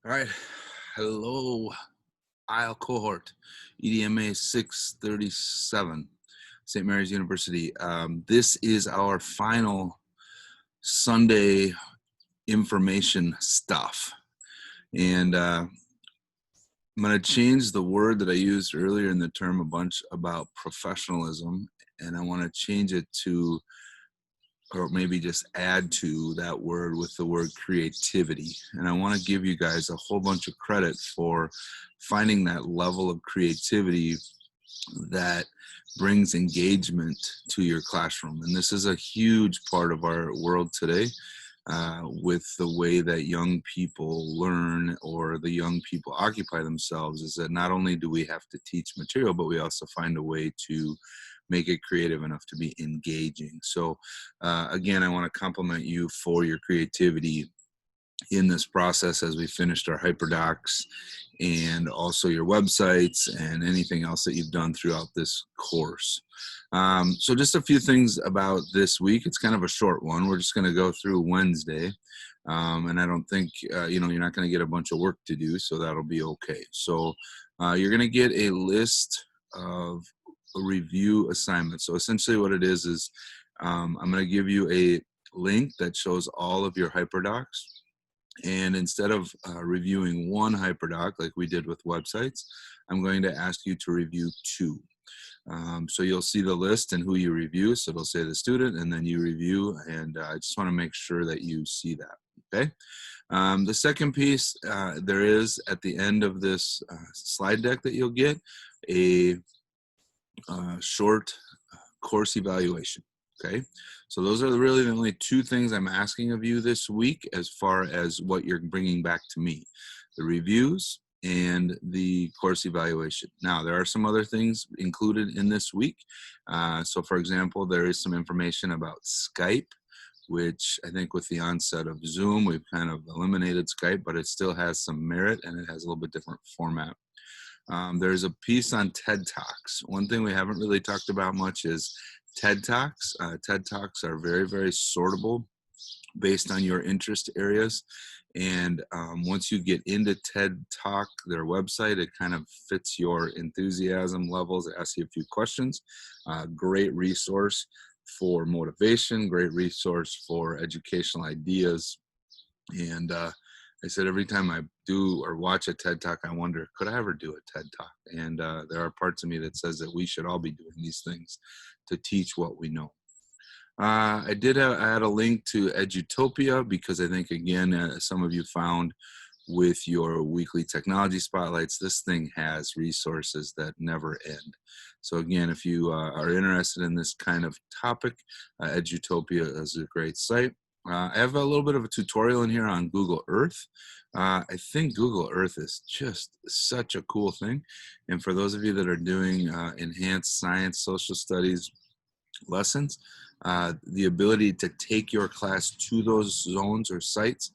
All right. Hello, IEL cohort, EDMA 637, St. Mary's University. This is our final Sunday information stuff. And I'm going to change the word that I used earlier in the term a bunch about professionalism. And I want to change it to, or maybe just add to that word with the word creativity. And I want to give you guys a whole bunch of credit for finding that level of creativity that brings engagement to your classroom. And this is a huge part of our world today, with the way that young people learn or the young people occupy themselves, is that not only do we have to teach material, but we also find a way to make it creative enough to be engaging. So again, I want to compliment you for your creativity in this process as we finished our hyperdocs and also your websites and anything else that you've done throughout this course. So just a few things about this week. It's kind of a short one. We're just going to go through Wednesday. And I don't think, you're not going to get a bunch of work to do, so that'll be okay. So you're going to get a list of review assignments. So essentially what it is I'm going to give you a link that shows all of your hyperdocs. And instead of reviewing one hyperdoc like we did with websites, I'm going to ask you to review two. So you'll see the list and who you review. So it'll say the student and then you review. And I just want to make sure that you see that. Okay. The second piece, there is at the end of this slide deck that you'll get a short course evaluation. Okay, so those are really the only two things I'm asking of you this week as far as what you're bringing back to me: the reviews and the course evaluation. Now, there are some other things included in this week. So for example, there is some information about Skype, which I think with the onset of Zoom, we've kind of eliminated Skype, but it still has some merit and it has a little bit different format. There's a piece on TED Talks. One thing we haven't really talked about much is TED Talks. TED Talks are very, very sortable based on your interest areas. And once you get into TED Talk, their website, it kind of fits your enthusiasm levels. It asks you a few questions. Great resource for motivation, great resource for educational ideas. And I said every time I do or watch a TED Talk, I wonder, could I ever do a TED Talk? And there are parts of me that says that we should all be doing these things to teach what we know. I did add a link to Edutopia because I think, again, some of you found with your weekly technology spotlights, this thing has resources that never end. So again, if you are interested in this kind of topic, Edutopia is a great site. I have a little bit of a tutorial in here on Google Earth. I think Google Earth is just such a cool thing. And for those of you that are doing enhanced science, social studies lessons, the ability to take your class to those zones or sites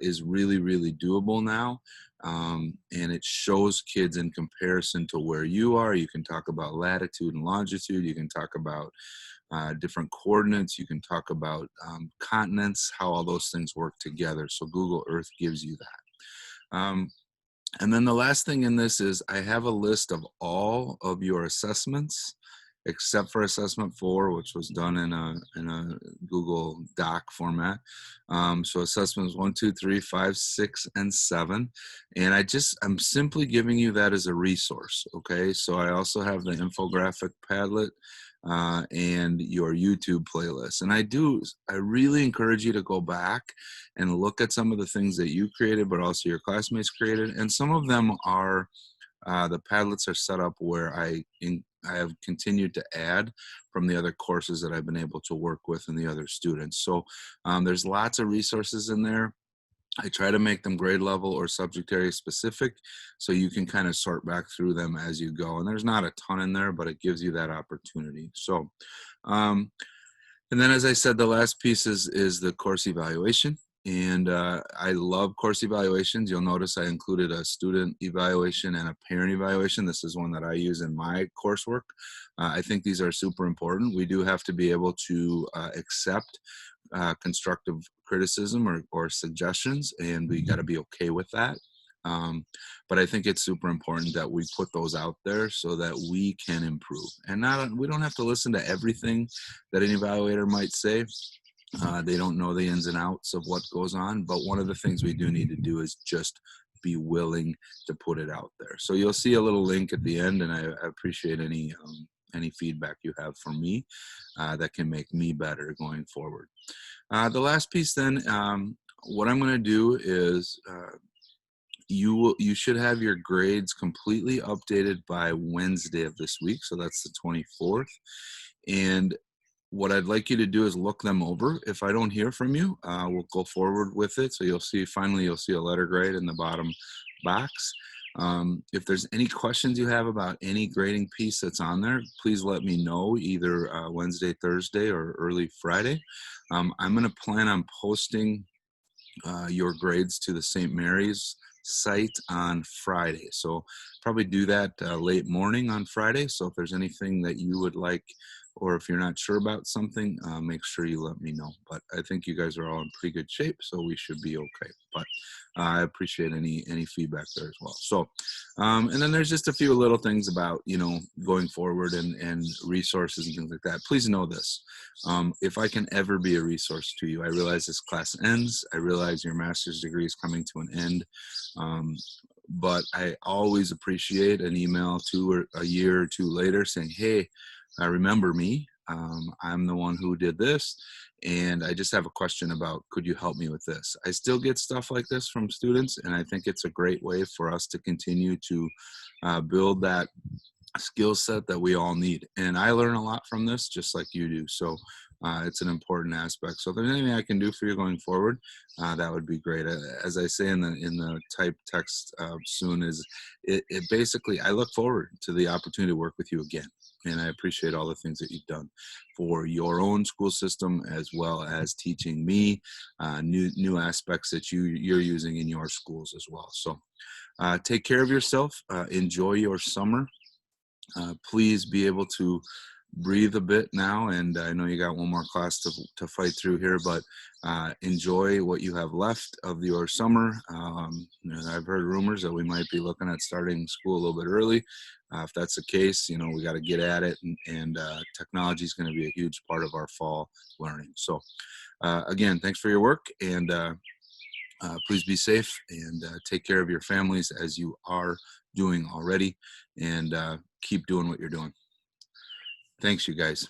is really, really doable now. And it shows kids in comparison to where you are. You can talk about latitude and longitude. You can talk about different coordinates. You can talk about continents, how all those things work together. So Google Earth gives you that. And then the last thing in this is I have a list of all of your assessments except for assessment 4, which was done in a Google Doc format. So assessments 1, 2, 3, 5, 6, and 7. And I'm simply giving you that as a resource, okay? So I also have the infographic Padlet and your YouTube playlist. And I really encourage you to go back and look at some of the things that you created, but also your classmates created. And some of them are, the Padlets are set up where I have continued to add from the other courses that I've been able to work with and the other students. So there's lots of resources in there. I try to make them grade level or subject area specific so you can kind of sort back through them as you go. And there's not a ton in there, but it gives you that opportunity. So, and then as I said, the last piece is the course evaluation. And I love course evaluations. You'll notice I included a student evaluation and a parent evaluation. This is one that I use in my coursework. I think these are super important. We do have to be able to accept constructive criticism or suggestions, and we got to be okay with that. But I think it's super important that we put those out there so that we can improve. And we don't have to listen to everything that an evaluator might say. They don't know the ins and outs of what goes on, but one of the things we do need to do is just be willing to put it out there. So you'll see a little link at the end, and I appreciate any feedback you have for me that can make me better going forward. The last piece then, what I'm going to do is you should have your grades completely updated by Wednesday of this week. So that's the 24th. And what I'd like you to do is look them over. If I don't hear from you, we'll go forward with it. So you'll see a letter grade in the bottom box. If there's any questions you have about any grading piece that's on there, please let me know either Wednesday, Thursday, or early Friday. I'm going to plan on posting your grades to the St. Mary's site on Friday. So probably do that late morning on Friday. So if there's anything that you would like, or if you're not sure about something, make sure you let me know. But I think you guys are all in pretty good shape, so we should be okay. But I appreciate any feedback there as well. So, and then there's just a few little things about, going forward and resources and things like that. Please know this. If I can ever be a resource to you, I realize this class ends. I realize your master's degree is coming to an end. But I always appreciate an email a year or two later saying, hey, remember me. I'm the one who did this, and I just have a question about, could you help me with this? I still get stuff like this from students, and I think it's a great way for us to continue to build that skill set that we all need. And I learn a lot from this, just like you do. So it's an important aspect. So if there's anything I can do for you going forward, that would be great. As I say in the typed text soon, is it basically, I look forward to the opportunity to work with you again. And I appreciate all the things that you've done for your own school system, as well as teaching me new aspects that you're using in your schools as well. So take care of yourself. Enjoy your summer. Please be able to breathe a bit now, and I know you got one more class to fight through here, but enjoy what you have left of your summer. I've heard rumors that we might be looking at starting school a little bit early. If that's the case, we got to get at it, and technology is going to be a huge part of our fall learning. So again, thanks for your work, and please be safe, and take care of your families as you are doing already, and keep doing what you're doing. Thanks, you guys.